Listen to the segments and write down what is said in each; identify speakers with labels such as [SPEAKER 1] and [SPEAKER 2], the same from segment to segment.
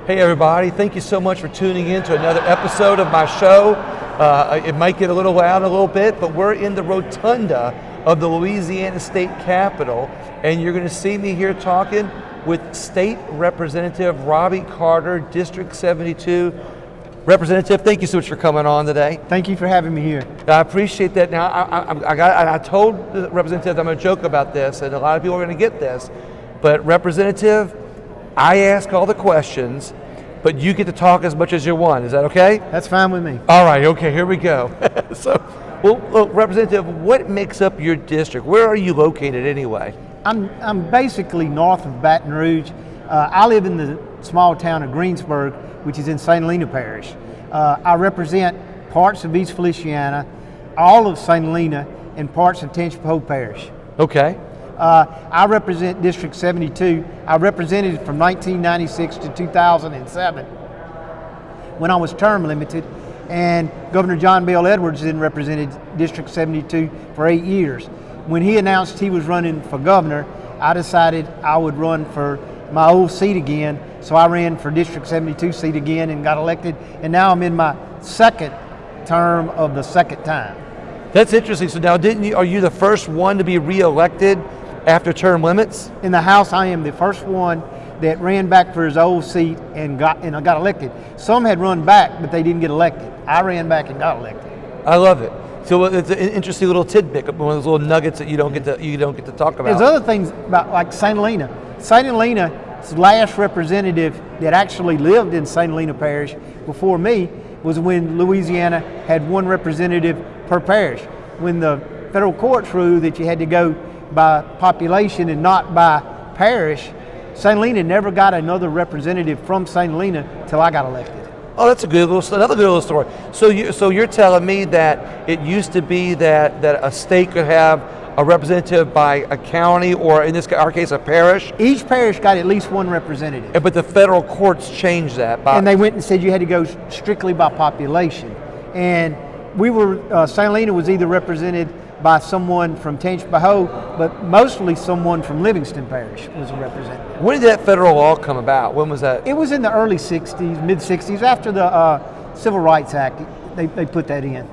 [SPEAKER 1] Hey everybody, thank you so much for tuning in to another episode of my show. It might get a little loud a little bit, but we're in the rotunda of the Louisiana State Capitol, and you're going to see me here talking with State Representative Robby Carter, District 72. Representative, thank you so much for coming on today.
[SPEAKER 2] Thank you for having me here.
[SPEAKER 1] I appreciate that. Now, I told the representative I'm going to joke about this, and a lot of people are going to get this, but Representative, I ask all the questions, but you get to talk as much as you want. Is that okay?
[SPEAKER 2] That's fine with me.
[SPEAKER 1] All right, okay, here we go. Well, look, Representative, what makes up your district? Where are you located anyway?
[SPEAKER 2] I'm basically north of Baton Rouge. I live in the small town of Greensburg, which is in St. Helena Parish. I represent parts of East Feliciana, all of St. Helena, and parts of Tangipahoa Parish.
[SPEAKER 1] Okay.
[SPEAKER 2] I represent District 72. I represented it from 1996 to 2007 when I was term limited, and Governor John Bel Edwards then represented District 72 for 8 years. When he announced he was running for governor, I decided I would run for my old seat again, so I ran for District 72 seat again and got elected, and now I'm in my second term of the second time.
[SPEAKER 1] That's interesting. So now, are you the first one to be re-elected after term limits?
[SPEAKER 2] In the House, I am the first one that ran back for his old seat and got elected. Some had run back, but they didn't get elected. I ran back and got elected.
[SPEAKER 1] I love it. So it's an interesting little tidbit, one of those little nuggets that you don't get to talk about.
[SPEAKER 2] There's other things about like St. Helena. St. Helena's last representative that actually lived in St. Helena Parish before me was when Louisiana had one representative per parish. When the federal courts ruled that you had to go by population and not by parish, St. Helena never got another representative from St. Helena till I got elected.
[SPEAKER 1] Oh, that's another good little story. So you're telling me that it used to be that a state could have a representative by a county, or in our case, a parish?
[SPEAKER 2] Each parish got at least one representative.
[SPEAKER 1] But the federal courts changed that.
[SPEAKER 2] And they went and said you had to go strictly by population. And St. Helena was either represented by someone from Tangipahoa, but mostly someone from Livingston Parish was a representative.
[SPEAKER 1] When did that federal law come about? When was that?
[SPEAKER 2] It was in the early 60s, mid-60s, after the Civil Rights Act. They put that in.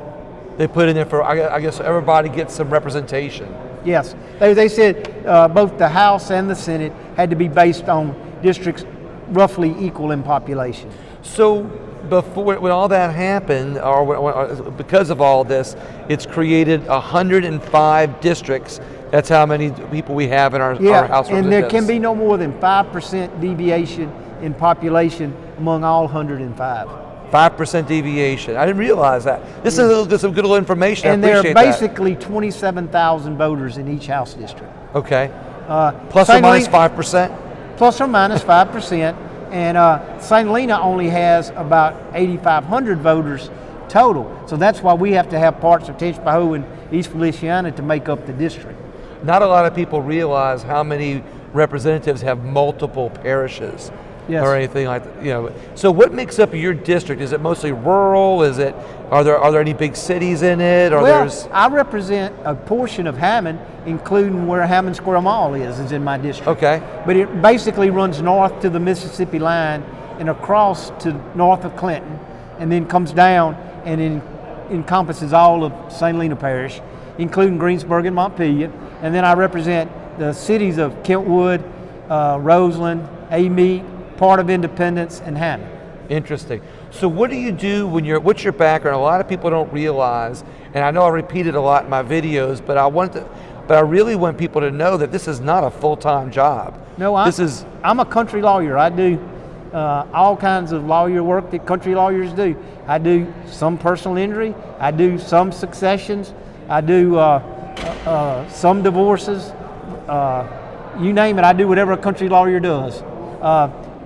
[SPEAKER 1] They put in there for, I guess, everybody gets some representation.
[SPEAKER 2] Yes. They said both the House and the Senate had to be based on districts roughly equal in population.
[SPEAKER 1] So before, when all that happened, or because of all this, it's created 105 districts. That's how many people we have in our House of Representatives.
[SPEAKER 2] And there can be no more than 5% deviation in population among all 105.
[SPEAKER 1] 5% deviation. I didn't realize that. This is some good little information.
[SPEAKER 2] And
[SPEAKER 1] I appreciate
[SPEAKER 2] there are basically 27,000 voters in each House district.
[SPEAKER 1] Okay. Plus or minus 5%?
[SPEAKER 2] Plus or minus 5%. And St. Helena only has about 8,500 voters total. So that's why we have to have parts of Tangipahoa and East Feliciana to make up the district.
[SPEAKER 1] Not a lot of people realize how many representatives have multiple parishes.
[SPEAKER 2] Yes.
[SPEAKER 1] Or anything like that, So what makes up your district? Is it mostly rural? Are there any big cities in it?
[SPEAKER 2] I represent a portion of Hammond, including where Hammond Square Mall is in my district.
[SPEAKER 1] Okay.
[SPEAKER 2] But it basically runs north to the Mississippi line and across to north of Clinton, and then comes down and encompasses all of St. Helena Parish, including Greensburg and Montpelier. And then I represent the cities of Kentwood, Roseland, Amite, part of Independence, and Hammond.
[SPEAKER 1] Interesting. So what do you do what's your background? A lot of people don't realize, and I know I repeat it a lot in my videos, but I really want people to know that this is not a full-time job.
[SPEAKER 2] No, I'm a country lawyer. I do all kinds of lawyer work that country lawyers do. I do some personal injury. I do some successions. I do some divorces. You name it, I do whatever a country lawyer does.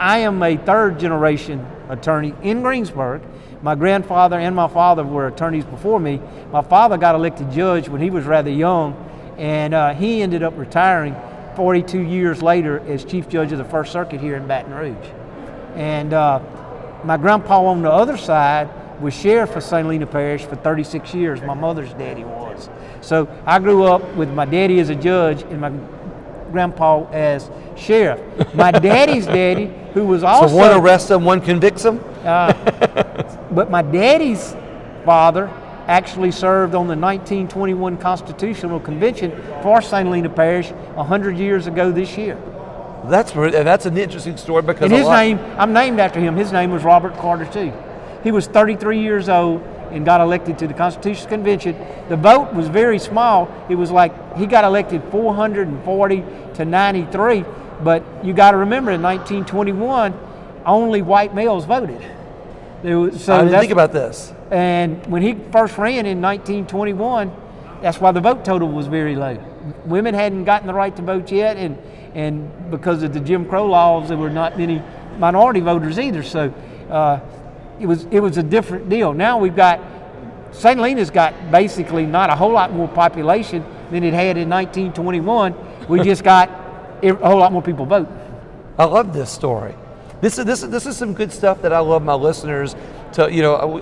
[SPEAKER 2] I am a third generation attorney in Greensburg. My grandfather and my father were attorneys before me. My father got elected judge when he was rather young, and he ended up retiring 42 years later as Chief Judge of the First Circuit here in Baton Rouge. And my grandpa on the other side was sheriff of St. Helena Parish for 36 years. My mother's daddy was. So I grew up with my daddy as a judge and my grandpa as sheriff. My daddy's daddy, who was also...
[SPEAKER 1] So one arrests him, one convicts him?
[SPEAKER 2] But my daddy's father actually served on the 1921 Constitutional Convention for St. Helena Parish 100 years ago this year.
[SPEAKER 1] That's an interesting story because
[SPEAKER 2] and his name, I'm named after him. His name was Robert Carter too. He was 33 years old and got elected to the Constitutional Convention. The vote was very small. It was like he got elected 440 to 93. But you got to remember, in 1921, only white males voted.
[SPEAKER 1] I didn't think about this.
[SPEAKER 2] And when he first ran in 1921, that's why the vote total was very low. Women hadn't gotten the right to vote yet, and because of the Jim Crow laws, there were not many minority voters either. So it was a different deal. Now we've got, St. Helena's got basically not a whole lot more population than it had in 1921. We just got a whole lot more people vote.
[SPEAKER 1] I love this story. This is some good stuff that I love my listeners to,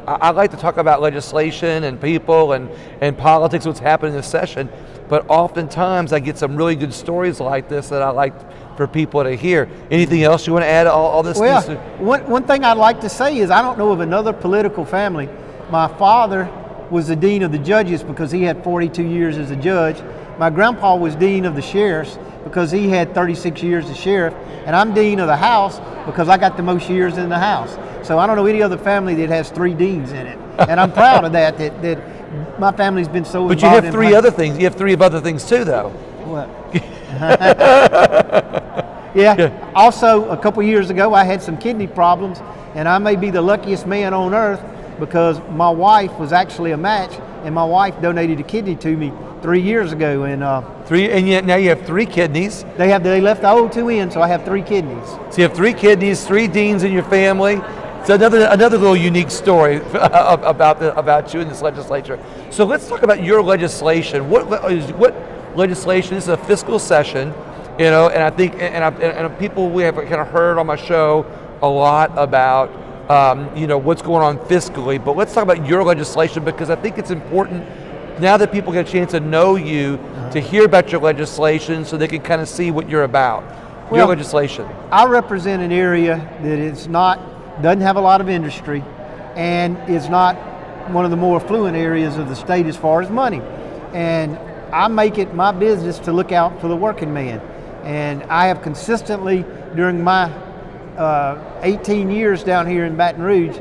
[SPEAKER 1] I like to talk about legislation and people and politics, what's happening in this session, but oftentimes I get some really good stories like this that I like for people to hear. Anything else you want to add to all this?
[SPEAKER 2] Well, one thing I'd like to say is I don't know of another political family. My father was the dean of the judges because he had 42 years as a judge. My grandpa was dean of the sheriffs because he had 36 years as sheriff, and I'm dean of the house because I got the most years in the house. So I don't know any other family that has 3 deans in it, and I'm proud of that my family's been so involved.
[SPEAKER 1] But you have 3 other things. You have 3 other things too, though.
[SPEAKER 2] What? Yeah. Also, a couple years ago, I had some kidney problems, and I may be the luckiest man on earth because my wife was actually a match, and my wife donated a kidney to me 3 years ago. And
[SPEAKER 1] and yet now you have 3 kidneys.
[SPEAKER 2] They left the old 2 in, so I have 3 kidneys.
[SPEAKER 1] So you have 3 kidneys, 3 deans in your family. It's another little unique story about you in this legislature. So let's talk about your legislation. What legislation? This is a fiscal session, and I think and people we have kind of heard on my show a lot about what's going on fiscally. But let's talk about your legislation because I think it's important now that people get a chance to know you to hear about your legislation so they can kind of see what you're about. Your legislation.
[SPEAKER 2] I represent an area that doesn't have a lot of industry and is not one of the more affluent areas of the state as far as money. And I make it my business to look out for the working man. And I have consistently, during my 18 years down here in Baton Rouge,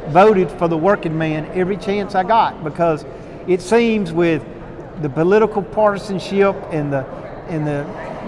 [SPEAKER 2] voted for the working man every chance I got, because it seems with the political partisanship and the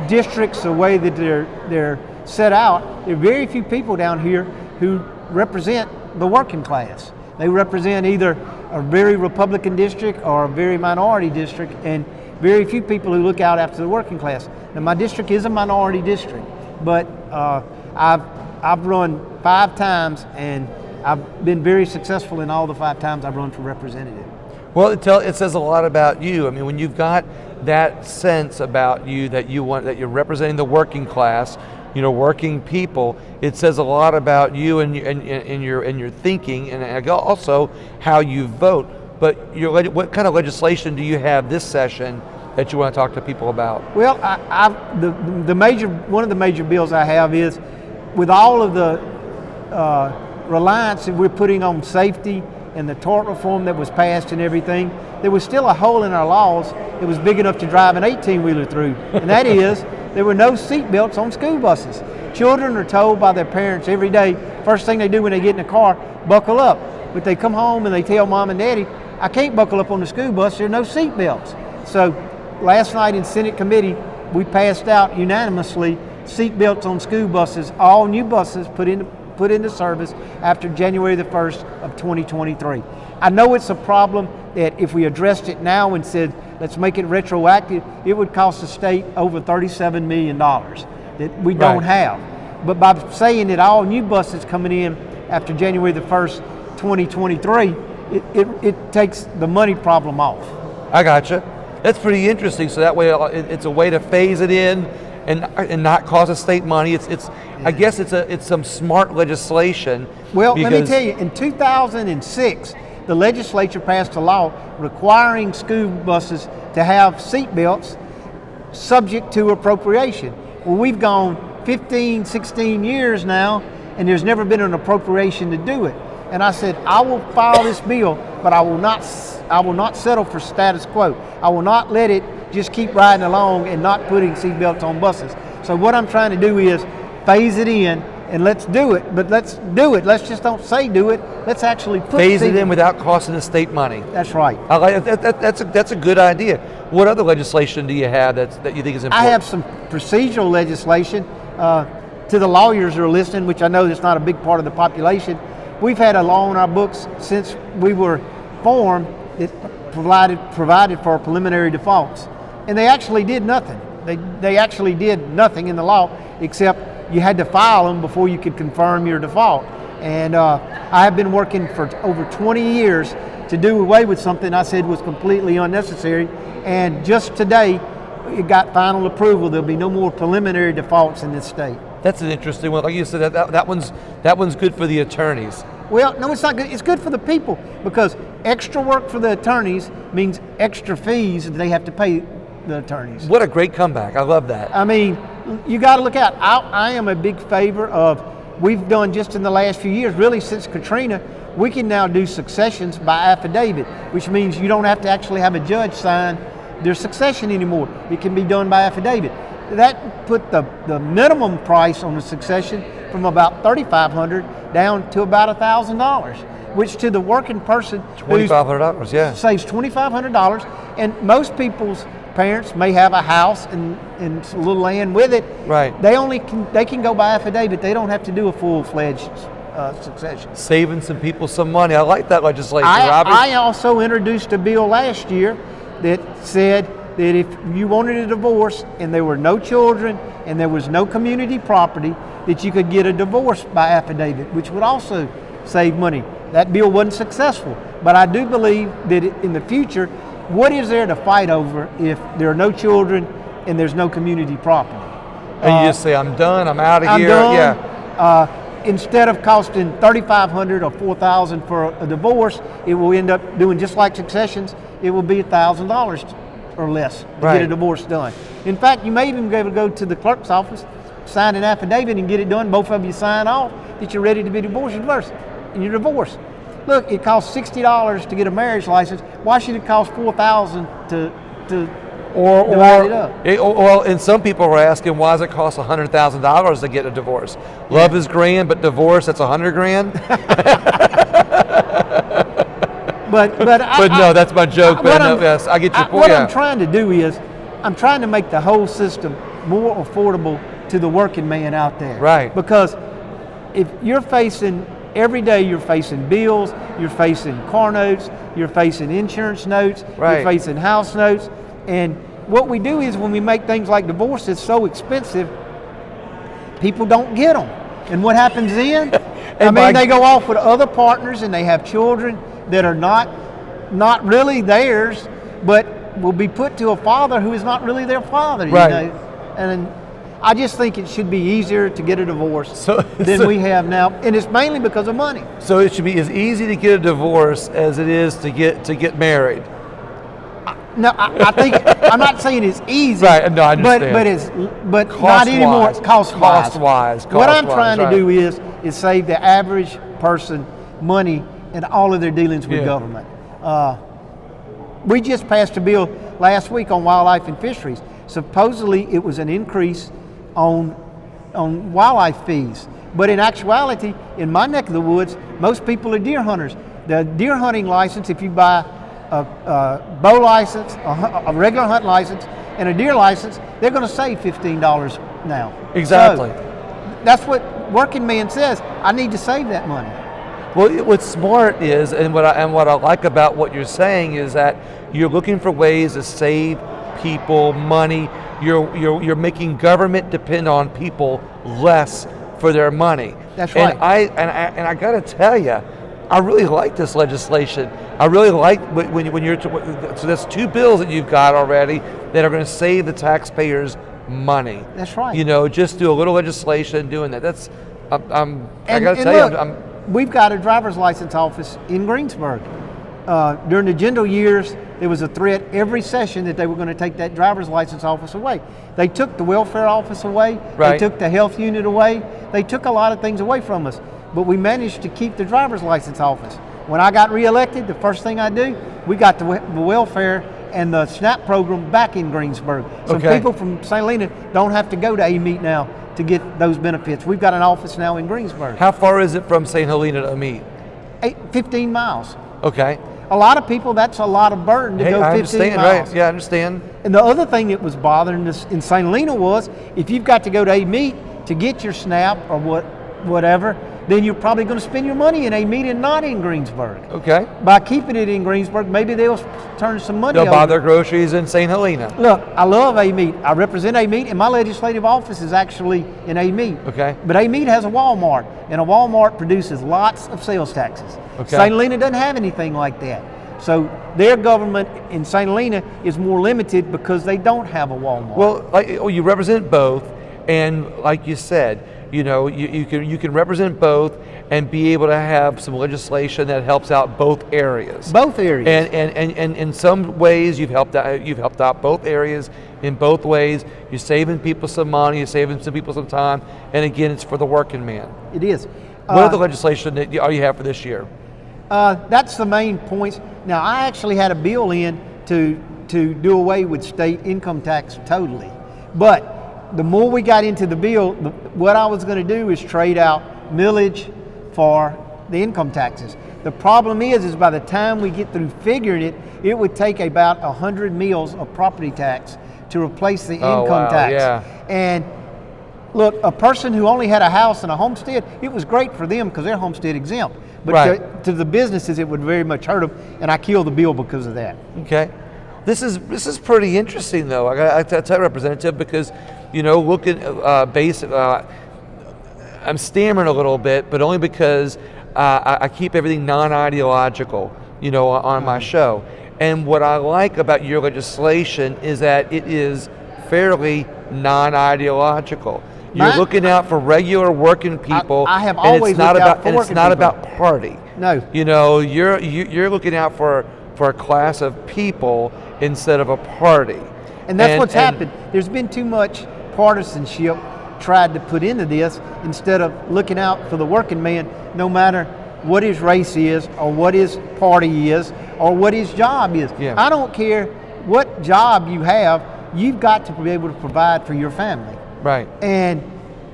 [SPEAKER 2] districts, the way that they're set out, there are very few people down here who represent the working class. They represent either a very Republican district or a very minority district, and very few people who look out after the working class. Now, my district is a minority district, but I've run 5 times, and I've been very successful in all the 5 times I've run for representative.
[SPEAKER 1] Well, it says a lot about you. I mean, when you've got that sense about you that you're representing the working class, working people, it says a lot about you and your thinking, and also how you vote. But what kind of legislation do you have this session that you want to talk to people about?
[SPEAKER 2] Well, one of the major bills I have is, with all of the reliance that we're putting on safety and the tort reform that was passed and everything, there was still a hole in our laws that was big enough to drive an 18-wheeler through, and that is there were no seat belts on school buses. Children are told by their parents every day, first thing they do when they get in the car, buckle up. But they come home and they tell mom and daddy, I can't buckle up on the school bus, there are no seat belts. So last night in Senate committee, we passed out unanimously seat belts on school buses, all new buses put into service after January the 1st of 2023. I know it's a problem that if we addressed it now and said, let's make it retroactive, it would cost the state over $37 million that we don't have. But by saying that all new buses coming in after January the 1st, 2023, it takes the money problem off.
[SPEAKER 1] I gotcha. That's pretty interesting. So that way it's a way to phase it in and not cost the state money. I guess it's some smart legislation.
[SPEAKER 2] Well, let me tell you, in 2006, the legislature passed a law requiring school buses to have seat belts subject to appropriation. Well, we've gone 15, 16 years now, and there's never been an appropriation to do it. And I said, I will file this bill, but I will not settle for status quo. I will not let it just keep riding along and not putting seatbelts on buses. So what I'm trying to do is phase it in, and let's do it. But let's do it. Let's just don't say do it. Let's actually
[SPEAKER 1] phase it in without costing the state money.
[SPEAKER 2] That's right.
[SPEAKER 1] I like that's a good idea. What other legislation do you have that you think is important?
[SPEAKER 2] I have some procedural legislation. To the lawyers who are listening, which I know that's not a big part of the population, we've had a law in our books since we were formed that provided for preliminary defaults, and they actually did nothing. They actually did nothing in the law except you had to file them before you could confirm your default. And I have been working for over 20 years to do away with something I said was completely unnecessary, and just today it got final approval. There'll be no more preliminary defaults in this state.
[SPEAKER 1] That's an interesting one. Like you said, that one's good for the attorneys.
[SPEAKER 2] Well, no, it's not good. It's good for the people, because extra work for the attorneys means extra fees that they have to pay the attorneys.
[SPEAKER 1] What a great comeback. I love that.
[SPEAKER 2] I mean, you got to look out. I am a big favor of, we've done just in the last few years, really since Katrina, we can now do successions by affidavit, which means you don't have to actually have a judge sign their succession anymore. It can be done by affidavit. That put the minimum price on the succession from about $3,500 down to about $1,000, which to the working person
[SPEAKER 1] $2,500, yeah,
[SPEAKER 2] saves $2,500. And most people's parents may have a house and a little land with it.
[SPEAKER 1] Right.
[SPEAKER 2] They can go by affidavit. They don't have to do a full-fledged succession.
[SPEAKER 1] Saving some people some money. I like that legislation, Robbie.
[SPEAKER 2] I also introduced a bill last year that said that if you wanted a divorce and there were no children and there was no community property, that you could get a divorce by affidavit, which would also save money. That bill wasn't successful, but I do believe that in the future, what is there to fight over if there are no children and there's no community property?
[SPEAKER 1] And you just say, I'm done, I'm out of here.
[SPEAKER 2] Done.
[SPEAKER 1] Yeah.
[SPEAKER 2] Instead of costing $3,500 or $4,000 for a divorce, it will end up doing just like successions. It will be $1,000 or less to get a divorce done. In fact, you may even be able to go to the clerk's office, sign an affidavit and get it done. Both of you sign off that you're ready to be divorced and you're divorced. Look, it costs $60 to get a marriage license. Why should it cost $4,000 to divide it up?
[SPEAKER 1] Well, and some people are asking, why does it cost $100,000 to get a divorce? Love is grand, but divorce, that's $100,000. But no, that's my joke. But no, yes, I get your point.
[SPEAKER 2] What I'm trying to do is, I'm trying to make the whole system more affordable to the working man out there.
[SPEAKER 1] Right.
[SPEAKER 2] Because if you're facing, every day you're facing bills, you're facing car notes, you're facing insurance notes, you're facing house notes. And what we do is when we make things like divorce, it's so expensive, people don't get them. And what happens then? They go off with other partners and they have children that are not really theirs, but will be put to a father who is not really their father.
[SPEAKER 1] Right.
[SPEAKER 2] You know? And I just think it should be easier to get a divorce than we have now, and it's mainly because of money.
[SPEAKER 1] So it should be as easy to get a divorce as it is to get married.
[SPEAKER 2] No, I think I'm not saying it's easy.
[SPEAKER 1] Right. No, I understand.
[SPEAKER 2] But not anymore.
[SPEAKER 1] Cost-wise.
[SPEAKER 2] What I'm trying to do is save the average person money in all of their dealings with government. We just passed a bill last week on wildlife and fisheries. Supposedly it was an increase on wildlife fees, but in actuality, in my neck of the woods, most people are deer hunters. The deer hunting license, if you buy a bow license, a regular hunt license, and a deer license, they're going to save $15 now.
[SPEAKER 1] Exactly.
[SPEAKER 2] So that's what working man says. I need to save that money.
[SPEAKER 1] Well, what's smart is, and what I like about what you're saying is that you're looking for ways to save people money. You're making government depend on people less for their money.
[SPEAKER 2] That's right.
[SPEAKER 1] And I got to tell you, I really like this legislation. I really like when you're so that's two bills that you've got already that are going to save the taxpayers money.
[SPEAKER 2] That's right.
[SPEAKER 1] You know, just do a little legislation doing that. That's I got to tell you,
[SPEAKER 2] we've got a driver's license office in Greensburg. During the Jindal years, there was a threat every session that they were going to take that driver's license office away. They took the welfare office away.
[SPEAKER 1] Right.
[SPEAKER 2] They took the health unit away. They took a lot of things away from us. But we managed to keep the driver's license office. When I got reelected, the first thing I do, we got the welfare and the SNAP program back in Greensburg. So people from St. Helena don't have to go to Amite now to get those benefits. We've got an office now in Greensburg.
[SPEAKER 1] How far is it from St. Helena to Amite?
[SPEAKER 2] 15 miles.
[SPEAKER 1] Okay.
[SPEAKER 2] A lot of people, that's a lot of burden to go 15
[SPEAKER 1] I understand,
[SPEAKER 2] miles.
[SPEAKER 1] right? Yeah, I understand.
[SPEAKER 2] And the other thing that was bothering us in St. Helena was, if you've got to go to Amite to get your SNAP or whatever, then you're probably going to spend your money in Amite and not in Greensburg.
[SPEAKER 1] Okay.
[SPEAKER 2] By keeping it in Greensburg, maybe they'll turn some money
[SPEAKER 1] They'll
[SPEAKER 2] over.
[SPEAKER 1] buy their groceries in St. Helena.
[SPEAKER 2] Look, I love Amite. I represent Amite, and my legislative office is actually in Amite.
[SPEAKER 1] Okay.
[SPEAKER 2] But Amite has a Walmart, and a Walmart produces lots of sales taxes.
[SPEAKER 1] Okay.
[SPEAKER 2] St. Helena doesn't have anything like that. So their government in St. Helena is more limited because they don't have a Walmart.
[SPEAKER 1] Well, you represent both, and like you said, you know, you can represent both and be able to have some legislation that helps out both areas.
[SPEAKER 2] Both areas.
[SPEAKER 1] And in some ways you've helped out both areas in both ways. You're saving people some money, you're saving some people some time, and again, it's for the working man.
[SPEAKER 2] It is.
[SPEAKER 1] What other legislation that you have for this year?
[SPEAKER 2] That's the main points. Now, I actually had a bill in to do away with state income tax totally. But the more we got into the bill, what I was going to do is trade out millage for the income taxes. The problem is by the time we get through figuring it, it would take about 100 mills of property tax to replace the income tax.
[SPEAKER 1] Yeah.
[SPEAKER 2] And look, a person who only had a house and a homestead, it was great for them because they're homestead exempt. But
[SPEAKER 1] right.
[SPEAKER 2] to the businesses, it would very much hurt them, and I killed the bill because of that.
[SPEAKER 1] Okay. This is pretty interesting, though. I tell you, Representative, because, you know, looking I'm stammering a little bit, but only because I keep everything non-ideological, you know, on my show. And what I like about your legislation is that it is fairly non-ideological. You're looking out for regular working people.
[SPEAKER 2] I have always looked out for working people.
[SPEAKER 1] It's not about party.
[SPEAKER 2] No.
[SPEAKER 1] You know, you're looking out for a class of people instead of a party.
[SPEAKER 2] And that's what's happened. There's been too much partisanship tried to put into this instead of looking out for the working man, no matter what his race is or what his party is or what his job is.
[SPEAKER 1] Yeah.
[SPEAKER 2] I don't care what job you have, you've got to be able to provide for your family.
[SPEAKER 1] Right.
[SPEAKER 2] And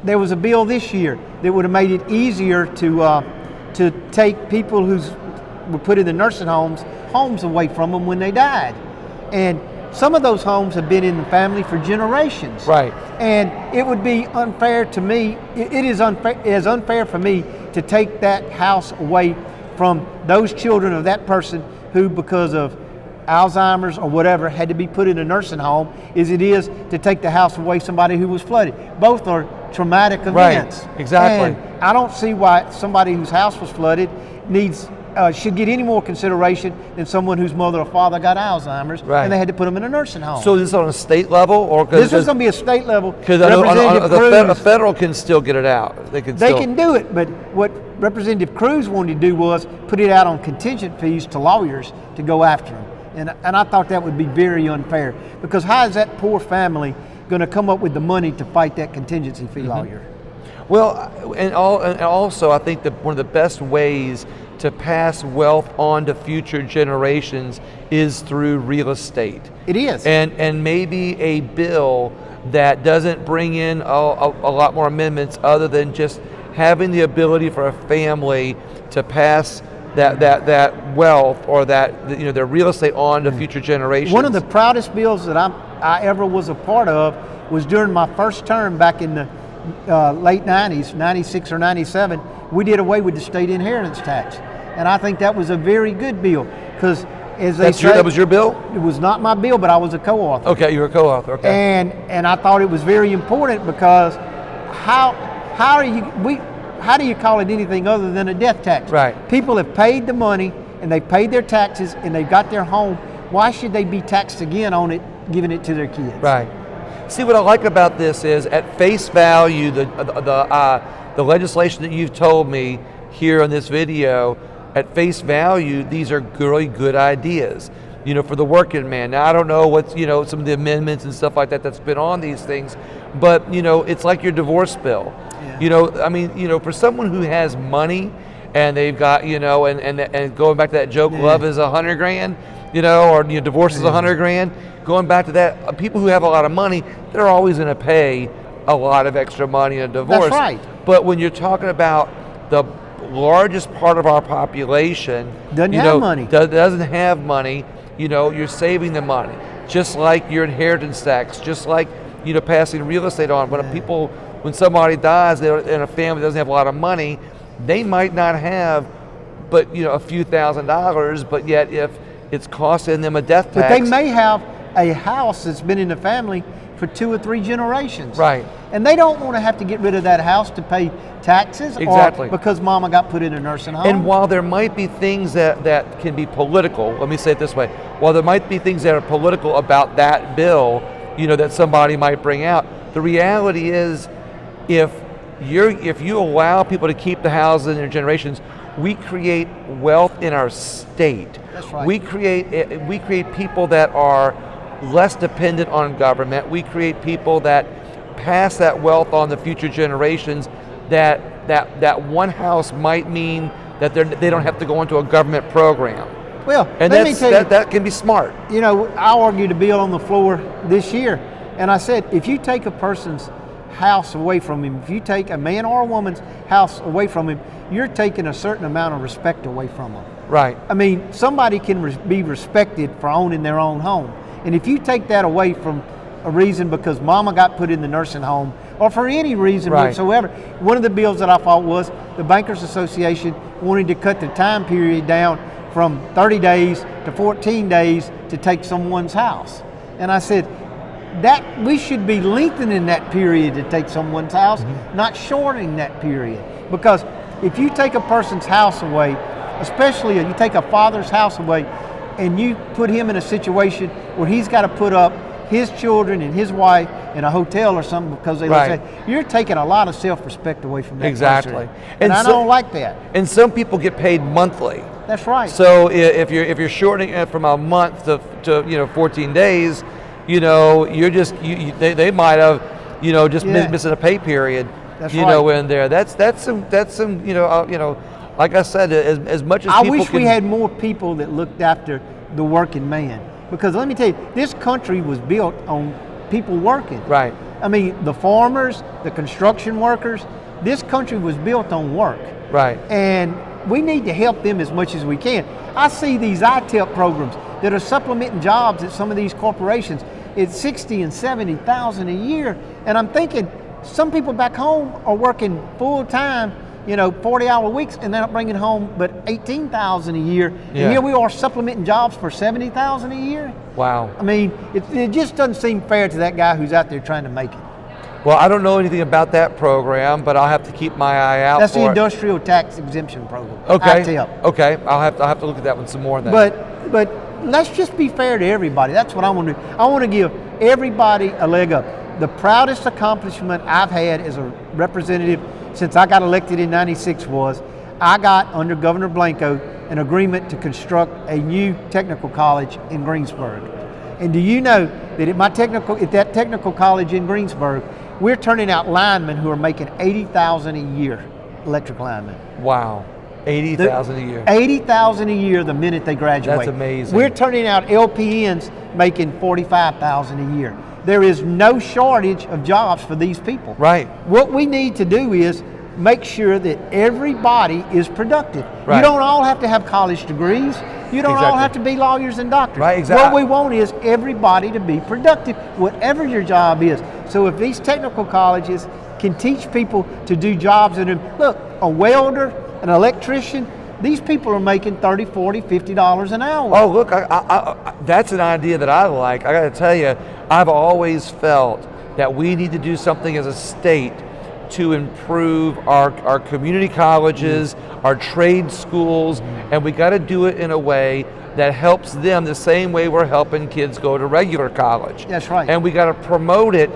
[SPEAKER 2] there was a bill this year that would have made it easier to take people who were put in the nursing homes away from them when they died. And some of those homes have been in the family for generations.
[SPEAKER 1] Right.
[SPEAKER 2] And it would be unfair to me, it is unfair for me to take that house away from those children of that person who, because of Alzheimer's or whatever, had to be put in a nursing home, as it is to take the house away somebody who was flooded. Both are traumatic events.
[SPEAKER 1] Right, exactly.
[SPEAKER 2] And I don't see why somebody whose house was flooded should get any more consideration than someone whose mother or father got Alzheimer's,
[SPEAKER 1] right,
[SPEAKER 2] and they had to put them in a nursing home.
[SPEAKER 1] So this is on a state level, or
[SPEAKER 2] this is going to be a state level?
[SPEAKER 1] Because the federal can still get it out. They can
[SPEAKER 2] do it, but what Representative Cruz wanted to do was put it out on contingent fees to lawyers to go after them, and I thought that would be very unfair, because how is that poor family going to come up with the money to fight that contingency fee lawyer?
[SPEAKER 1] Well, and also I think that one of the best ways to pass wealth on to future generations is through real estate.
[SPEAKER 2] It is.
[SPEAKER 1] And maybe a bill that doesn't bring in a lot more amendments other than just having the ability for a family to pass that wealth or their real estate on to future generations.
[SPEAKER 2] One of the proudest bills that I ever was a part of was during my first term back in the late 90s, 96 or 97, we did away with the state inheritance tax. And I think that was a very good bill, because as they say,
[SPEAKER 1] that was your bill?
[SPEAKER 2] It was not my bill, but I was a co-author.
[SPEAKER 1] Okay, you were a co-author, okay.
[SPEAKER 2] And I thought it was very important, because how do you call it anything other than a death tax?
[SPEAKER 1] Right.
[SPEAKER 2] People have paid the money, and they've paid their taxes, and they've got their home. Why should they be taxed again on it, giving it to their kids?
[SPEAKER 1] Right. See, what I like about this is, at face value, the legislation that you've told me here in this video, at face value, these are really good ideas. for the working man. Now I don't know what's, some of the amendments and stuff like that that's been on these things, but it's like your divorce bill. Yeah. For someone who has money and they've got, and going back to that joke, love is $100,000, or divorce is $100,000. Going back to that, people who have a lot of money, they're always going to pay a lot of extra money in a divorce.
[SPEAKER 2] That's right.
[SPEAKER 1] But when you're talking about the largest part of our population
[SPEAKER 2] doesn't have money,
[SPEAKER 1] you're saving the money, just like your inheritance tax, just like passing real estate on. When somebody dies in a family that doesn't have a lot of money, they might not have but a few $1,000s, but yet if it's costing them a death tax,
[SPEAKER 2] but they may have a house that's been in the family for 2 or 3 generations.
[SPEAKER 1] Right.
[SPEAKER 2] And they don't want to have to get rid of that house to pay taxes,
[SPEAKER 1] exactly,
[SPEAKER 2] or because mama got put in a nursing home.
[SPEAKER 1] And while there might be things that can be political, let me say it this way, while there might be things that are political about that bill, that somebody might bring out, the reality is if you allow people to keep the houses in their generations, we create wealth in our state.
[SPEAKER 2] That's right.
[SPEAKER 1] We create people that are less dependent on government. We create people that pass that wealth on to future generations. That one house might mean that they don't have to go into a government program.
[SPEAKER 2] Well,
[SPEAKER 1] and
[SPEAKER 2] let me tell you,
[SPEAKER 1] that can be smart.
[SPEAKER 2] I argued a bill on the floor this year, and I said, if you take a person's house away from him, if you take a man or a woman's house away from him, you're taking a certain amount of respect away from them.
[SPEAKER 1] Right.
[SPEAKER 2] Somebody can be respected for owning their own home. And if you take that away from a reason because mama got put in the nursing home, or for any reason whatsoever, one of the bills that I fought was the Bankers Association wanted to cut the time period down from 30 days to 14 days to take someone's house. And I said, that we should be lengthening that period to take someone's house, not shortening that period. Because if you take a person's house away, especially if you take a father's house away, and you put him in a situation where he's got to put up his children and his wife in a hotel or something because they look at, you're taking a lot of self-respect away from that person. And I don't like that. And
[SPEAKER 1] some people get paid monthly.
[SPEAKER 2] That's right.
[SPEAKER 1] So if you're shortening it from a month to 14 days, they might have just missing a pay period.
[SPEAKER 2] That's right.
[SPEAKER 1] In there. That's some like I said, as much as
[SPEAKER 2] I wish we had more people that looked after the working man. Because let me tell you, this country was built on people working.
[SPEAKER 1] Right.
[SPEAKER 2] The farmers, the construction workers, this country was built on work.
[SPEAKER 1] Right.
[SPEAKER 2] And we need to help them as much as we can. I see these ITEP programs that are supplementing jobs at some of these corporations. It's $60,000 and $70,000 a year. And I'm thinking, some people back home are working full time, 40-hour weeks, and they're not bringing home but $18,000 a year. Yeah. And here we are supplementing jobs for $70,000 a year.
[SPEAKER 1] Wow.
[SPEAKER 2] It just doesn't seem fair to that guy who's out there trying to make it.
[SPEAKER 1] Well, I don't know anything about that program, but I'll have to keep my eye out.
[SPEAKER 2] That's
[SPEAKER 1] for
[SPEAKER 2] the Industrial Tax Exemption Program.
[SPEAKER 1] Okay.
[SPEAKER 2] ITEP.
[SPEAKER 1] Okay. I'll have to look at that one some more then.
[SPEAKER 2] But let's just be fair to everybody. That's what I want to do. I want to give everybody a leg up. The proudest accomplishment I've had as a representative since I got elected in '96 was I got, under Governor Blanco, an agreement to construct a new technical college in Greensburg. And do you know that at that technical college in Greensburg, we're turning out linemen who are making $80,000 a year, electric linemen.
[SPEAKER 1] Wow. $80,000 a year.
[SPEAKER 2] $80,000 a year the minute they graduate.
[SPEAKER 1] That's amazing.
[SPEAKER 2] We're turning out LPNs making $45,000 a year. There is no shortage of jobs for these people.
[SPEAKER 1] Right.
[SPEAKER 2] What we need to do is make sure that everybody is productive.
[SPEAKER 1] Right.
[SPEAKER 2] You don't all have to have college degrees. You don't all have to be lawyers and doctors.
[SPEAKER 1] Right, exactly.
[SPEAKER 2] What we want is everybody to be productive, whatever your job is. So if these technical colleges can teach people to do jobs, look, a welder, an electrician, these people are making $30, $40, $50 an hour.
[SPEAKER 1] Oh, look, that's an idea that I like. I got to tell you, I've always felt that we need to do something as a state to improve our community colleges, our trade schools, and we got to do it in a way that helps them the same way we're helping kids go to regular college.
[SPEAKER 2] That's right.
[SPEAKER 1] And we got to promote it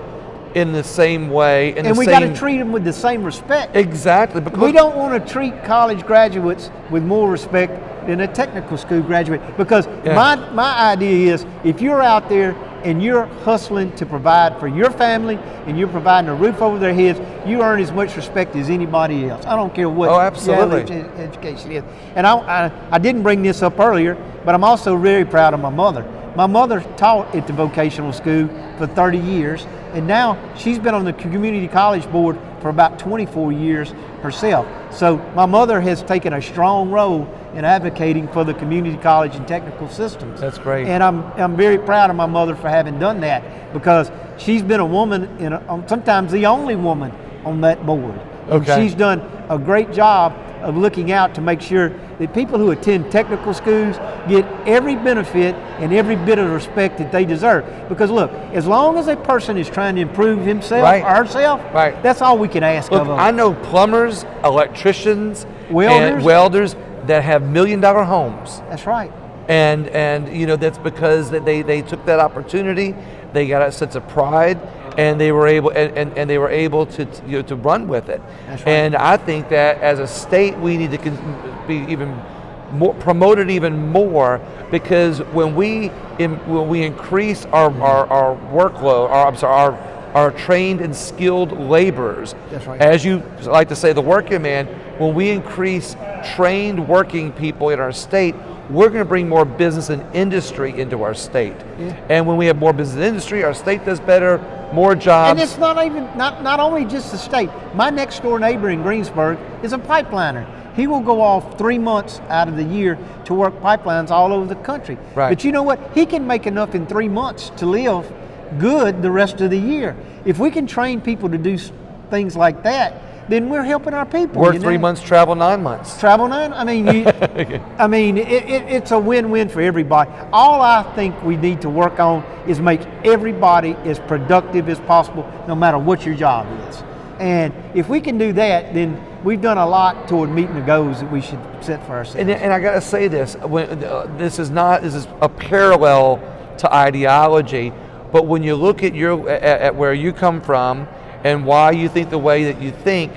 [SPEAKER 1] in the same way.
[SPEAKER 2] And we got to treat them with the same respect.
[SPEAKER 1] Exactly. Because
[SPEAKER 2] we don't want to treat college graduates with more respect than a technical school graduate. Because
[SPEAKER 1] Yeah.
[SPEAKER 2] my idea is, if you're out there and you're hustling to provide for your family and you're providing a roof over their heads, you earn as much respect as anybody else. I don't care what
[SPEAKER 1] Oh, absolutely.
[SPEAKER 2] education is. And I didn't bring this up earlier, but I'm also very proud of my mother. My mother taught at the vocational school for 30 years, and now she's been on the community college board for about 24 years herself. So my mother has taken a strong role in advocating for the community college and technical systems.
[SPEAKER 1] That's great.
[SPEAKER 2] And I'm very proud of my mother for having done that, because she's been a woman, sometimes the only woman on that board. And
[SPEAKER 1] Okay.
[SPEAKER 2] she's done a great job of looking out to make sure that people who attend technical schools get every benefit and every bit of respect that they deserve. Because look, as long as a person is trying to improve himself
[SPEAKER 1] Right.
[SPEAKER 2] or herself,
[SPEAKER 1] Right.
[SPEAKER 2] that's all we can ask
[SPEAKER 1] Look,
[SPEAKER 2] of them.
[SPEAKER 1] I know plumbers, electricians,
[SPEAKER 2] Welders.
[SPEAKER 1] and welders that have $1 million homes.
[SPEAKER 2] That's right.
[SPEAKER 1] And you know, that's because they took that opportunity, they got a sense of pride, and they were able and they were able to to run with it.
[SPEAKER 2] That's right.
[SPEAKER 1] And I think that as a state we need to be even more promoted even more, because when we increase our workload, our trained and skilled laborers,
[SPEAKER 2] That's right.
[SPEAKER 1] as you like to say, the working man, when we increase trained working people in our state, we're going to bring more business and industry into our state.
[SPEAKER 2] Yeah.
[SPEAKER 1] And when we have more business and industry, our state does better, more jobs.
[SPEAKER 2] And it's not only just the state. My next door neighbor in Greensburg is a pipeliner. He will go off 3 months out of the year to work pipelines all over the country.
[SPEAKER 1] Right.
[SPEAKER 2] But you know what? He can make enough in 3 months to live good the rest of the year. If we can train people to do things like that, then we're helping our people.
[SPEAKER 1] Work
[SPEAKER 2] you
[SPEAKER 1] 3
[SPEAKER 2] know?
[SPEAKER 1] months, travel 9 months.
[SPEAKER 2] Travel none. I mean, it's a win-win for everybody. All I think we need to work on is make everybody as productive as possible, no matter what your job is. And if we can do that, then we've done a lot toward meeting the goals that we should set for ourselves.
[SPEAKER 1] And I got to say this: this is a parallel to ideology, but when you look at at where you come from and why you think the way that you think,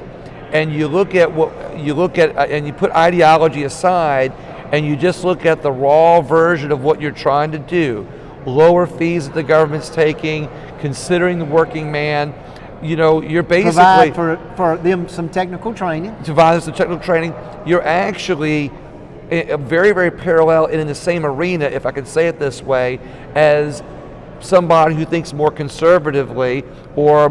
[SPEAKER 1] and you look at and you put ideology aside, and you just look at the raw version of what you're trying to do, lower fees that the government's taking, considering the working man. You know, you're basically
[SPEAKER 2] provide for them some technical training.
[SPEAKER 1] Provide some technical training. You're actually very, very parallel and in the same arena, if I could say it this way, as somebody who thinks more conservatively or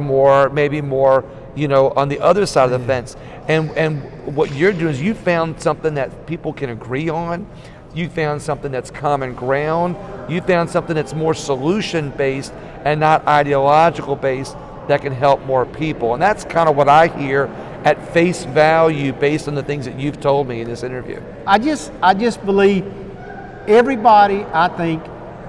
[SPEAKER 1] maybe more, on the other side of the fence. And what you're doing is you found something that people can agree on. You found something that's common ground. You found something that's more solution-based and not ideological-based, that can help more people. And that's kind of what I hear at face value based on the things that you've told me in this interview.
[SPEAKER 2] I just believe everybody, I think,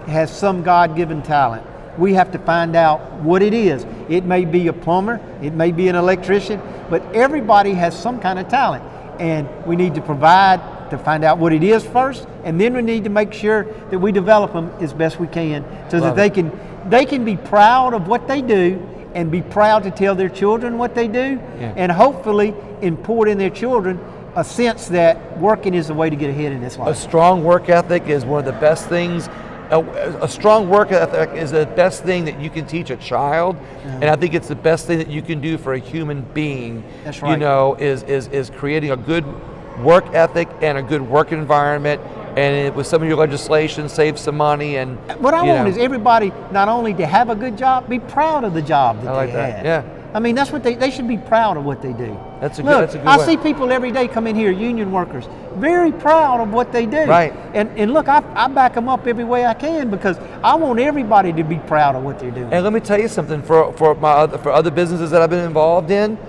[SPEAKER 2] has some God-given talent. We have to find out what it is. It may be a plumber, it may be an electrician, but everybody has some kind of talent. And we need to provide to find out what it is first, and then we need to make sure that we develop them as best we can so that they can be proud of what they do and be proud to tell their children what they do, and hopefully import in their children a sense that working is the way to get ahead in this life.
[SPEAKER 1] A strong work ethic is one of the best things. A strong work ethic is the best thing that you can teach a child, and I think it's the best thing that you can do for a human being.
[SPEAKER 2] That's right.
[SPEAKER 1] Is creating a good work ethic and a good work environment, and with some of your legislation, save some money. And
[SPEAKER 2] what I want is everybody not only to have a good job, be proud of the job that they have.
[SPEAKER 1] Yeah.
[SPEAKER 2] I mean, that's what they should be proud of what they do.
[SPEAKER 1] That's a
[SPEAKER 2] Look,
[SPEAKER 1] good
[SPEAKER 2] I
[SPEAKER 1] way.
[SPEAKER 2] see people every day come in here, union workers, very proud of what they do.
[SPEAKER 1] Right.
[SPEAKER 2] And look, I back them up every way I can, because I want everybody to be proud of what they're doing.
[SPEAKER 1] And let me tell you something, for other businesses that I've been involved in,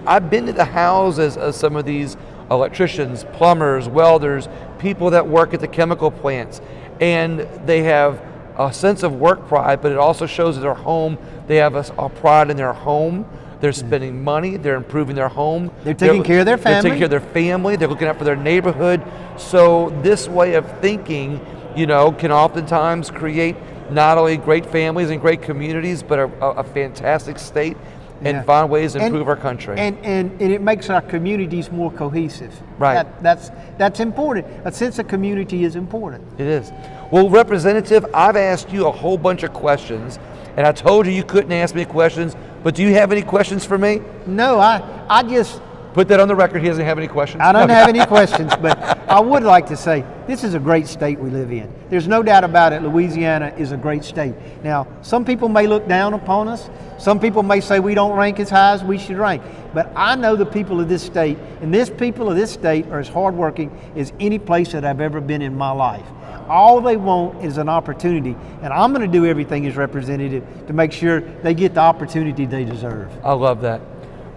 [SPEAKER 1] I've been to the houses of some of these electricians, plumbers, welders, people that work at the chemical plants, and they have a sense of work pride, but it also shows that their home, they have a pride in their home. They're spending money, they're improving their home.
[SPEAKER 2] They're taking care of their family.
[SPEAKER 1] They're taking care of their family, they're looking out for their neighborhood. So this way of thinking, can oftentimes create not only great families and great communities, but a fantastic state and find ways to improve our country.
[SPEAKER 2] And it makes our communities more cohesive.
[SPEAKER 1] Right.
[SPEAKER 2] That's important. A sense of community is important.
[SPEAKER 1] It is. Well, Representative, I've asked you a whole bunch of questions, and I told you couldn't ask me questions, but do you have any questions for me?
[SPEAKER 2] No, I just...
[SPEAKER 1] Put that on the record, he doesn't have any questions.
[SPEAKER 2] I don't have any questions, but I would like to say this is a great state we live in. There's no doubt about it, Louisiana is a great state. Now, some people may look down upon us. Some people may say we don't rank as high as we should rank. But I know the people of this state, and this people of this state are as hardworking as any place that I've ever been in my life. All they want is an opportunity, and I'm going to do everything as representative to make sure they get the opportunity they deserve.
[SPEAKER 1] I love that.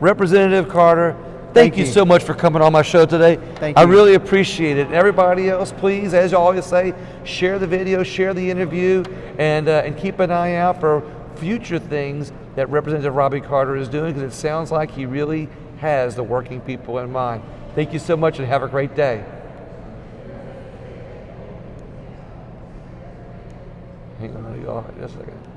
[SPEAKER 1] Representative Carter, thank you so much for coming on my show today.
[SPEAKER 2] Thank you.
[SPEAKER 1] I really appreciate it. And everybody else, please, as you always say, share the video, share the interview, and keep an eye out for future things that Representative Robby Carter is doing, because it sounds like he really has the working people in mind. Thank you so much and have a great day. Hang on, y'all, just a second.